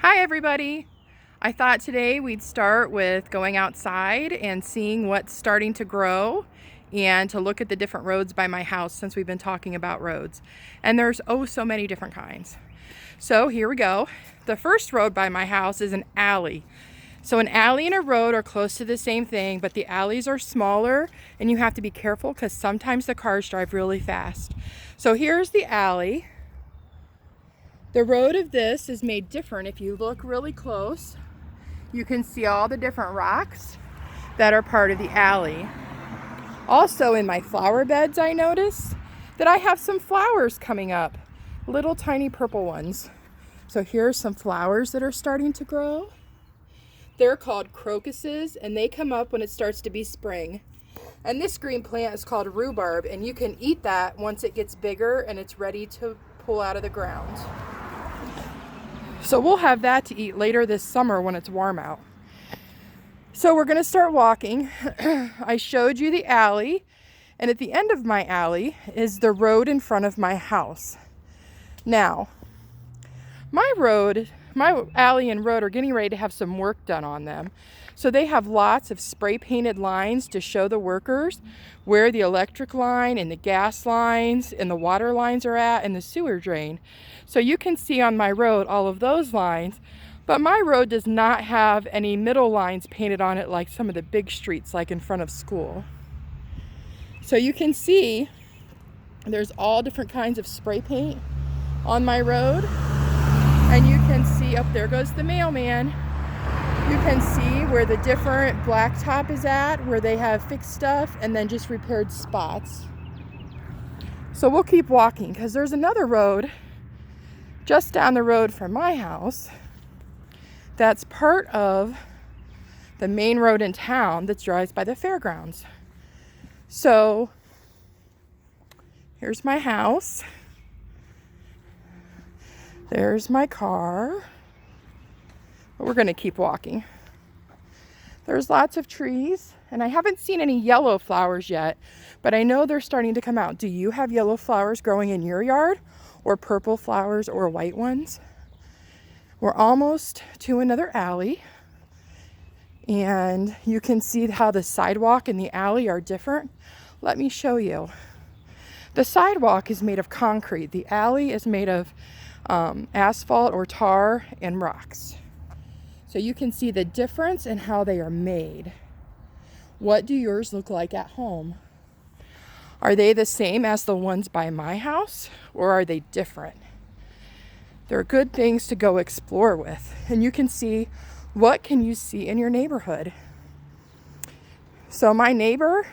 Hi everybody! I thought today we'd start with going outside and seeing what's starting to grow and to look at the different roads by my house since we've been talking about roads. And there's so many different kinds. So here we go. The first road by my house is an alley. So an alley and a road are close to the same thing, but the alleys are smaller and you have to be careful because sometimes the cars drive really fast. So here's the alley. The road of this is made different. If you look really close, you can see all the different rocks that are part of the alley. Also in my flower beds, I noticed that I have some flowers coming up, little tiny purple ones. So here's some flowers that are starting to grow. They're called crocuses and they come up when it starts to be spring. And this green plant is called rhubarb and you can eat that once it gets bigger and it's ready to pull out of the ground. So we'll have that to eat later this summer when it's warm out. So we're going to start walking. I showed you the alley, and at the end of my alley is the road in front of my house. Now, my alley and road are getting ready to have some work done on them. So they have lots of spray painted lines to show the workers where the electric line and the gas lines and the water lines are at and the sewer drain. So you can see on my road all of those lines, but my road does not have any middle lines painted on it like some of the big streets like in front of school. So you can see there's all different kinds of spray paint on my road. And you can see, up there goes the mailman. You can see where the different blacktop is at, where they have fixed stuff and then just repaired spots. So we'll keep walking because there's another road just down the road from my house that's part of the main road in town that drives by the fairgrounds. So here's my house. There's my car. But we're going to keep walking. There's lots of trees, and I haven't seen any yellow flowers yet, but I know they're starting to come out. Do you have yellow flowers growing in your yard, or purple flowers, or white ones? We're almost to another alley, and you can see how the sidewalk and the alley are different. Let me show you. The sidewalk is made of concrete. The alley is made of asphalt or tar and rocks. So you can see the difference in how they are made. What do yours look like at home? Are they the same as the ones by my house, or are they different? They're good things to go explore with. And you can see, what can you see in your neighborhood? So my neighbor,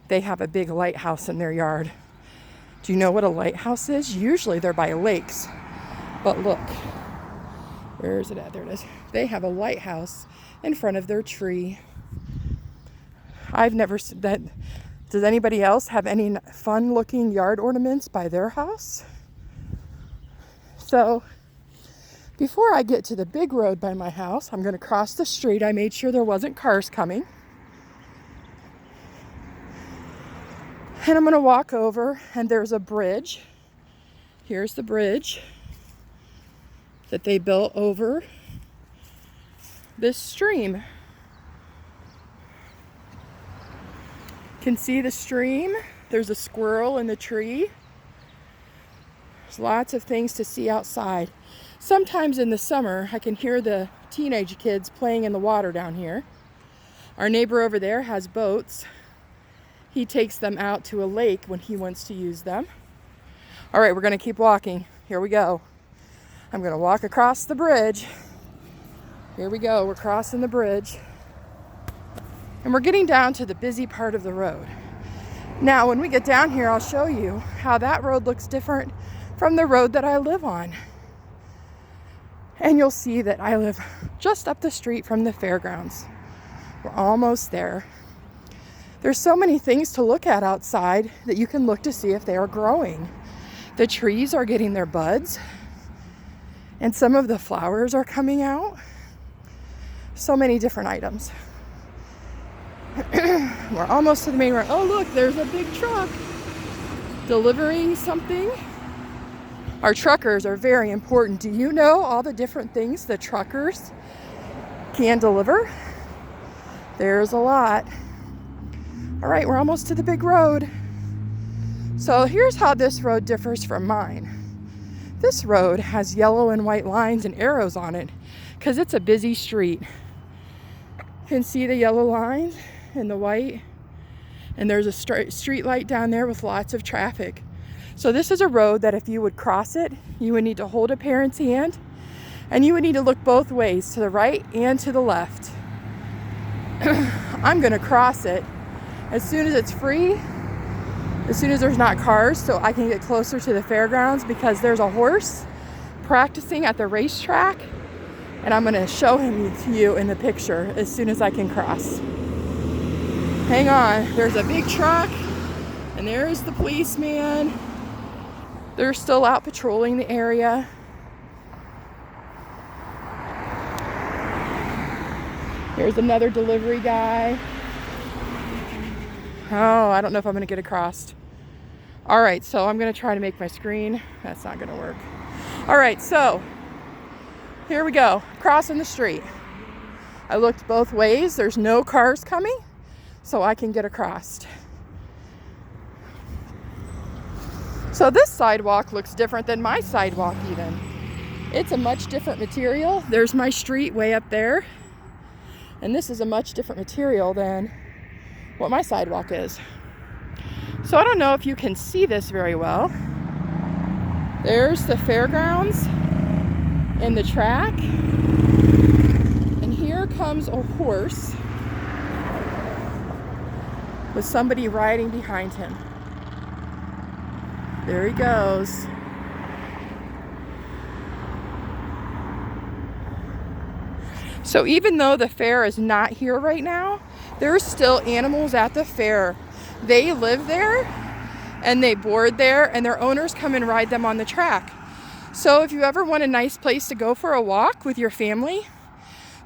they have a big lighthouse in their yard. Do you know what a lighthouse is? Usually they're by lakes. But look, where is it at? There it is. They have a lighthouse in front of their tree. I've never seen that. Does anybody else have any fun looking yard ornaments by their house? So before I get to the big road by my house, I'm going to cross the street. I made sure there wasn't cars coming. And I'm going to walk over, and there's a bridge. Here's the bridge that they built over this stream. You can see the stream. There's a squirrel in the tree. There's lots of things to see outside. Sometimes in the summer, I can hear the teenage kids playing in the water down here. Our neighbor over there has boats. He takes them out to a lake when he wants to use them. All right, we're going to keep walking. Here we go. I'm going to walk across the bridge. Here we go. We're crossing the bridge. And we're getting down to the busy part of the road. Now, when we get down here, I'll show you how that road looks different from the road that I live on. And you'll see that I live just up the street from the fairgrounds. We're almost there. There's so many things to look at outside that you can look to see if they are growing. The trees are getting their buds, and some of the flowers are coming out. So many different items. We're almost to the main road. Oh, look, there's a big truck delivering something. Our truckers are very important. Do you know all the different things the truckers can deliver? There's a lot. All right, we're almost to the big road. So here's how this road differs from mine. This road has yellow and white lines and arrows on it because it's a busy street. You can see the yellow line and the white, and there's a street light down there with lots of traffic. So this is a road that if you would cross it, you would need to hold a parent's hand, and you would need to look both ways, to the right and to the left. I'm gonna cross it as soon as it's free, as soon as there's not cars, so I can get closer to the fairgrounds, because there's a horse practicing at the racetrack, and I'm gonna show him to you in the picture as soon as I can cross. Hang on, there's a big truck, and there's the policeman. They're still out patrolling the area. Here's another delivery guy. Oh, I don't know if I'm gonna get across. All right, so I'm gonna try to make my screen. That's not gonna work. All right, so here we go, crossing the street. I looked both ways. There's no cars coming, so I can get across. So this sidewalk looks different than my sidewalk even. It's a much different material. There's my street way up there, and this is a much different material than what my sidewalk is. So I don't know if you can see this very well. There's the fairgrounds and the track, and here comes a horse with somebody riding behind him. There he goes. So even though the fair is not here right now, there's still animals at the fair. They live there and they board there, and their owners come and ride them on the track. So if you ever want a nice place to go for a walk with your family,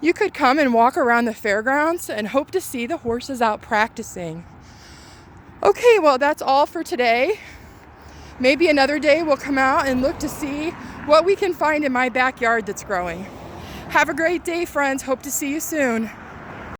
you could come and walk around the fairgrounds and hope to see the horses out practicing. Okay, well, that's all for today. Maybe another day we'll come out and look to see what we can find in my backyard that's growing. Have a great day, friends. Hope to see you soon.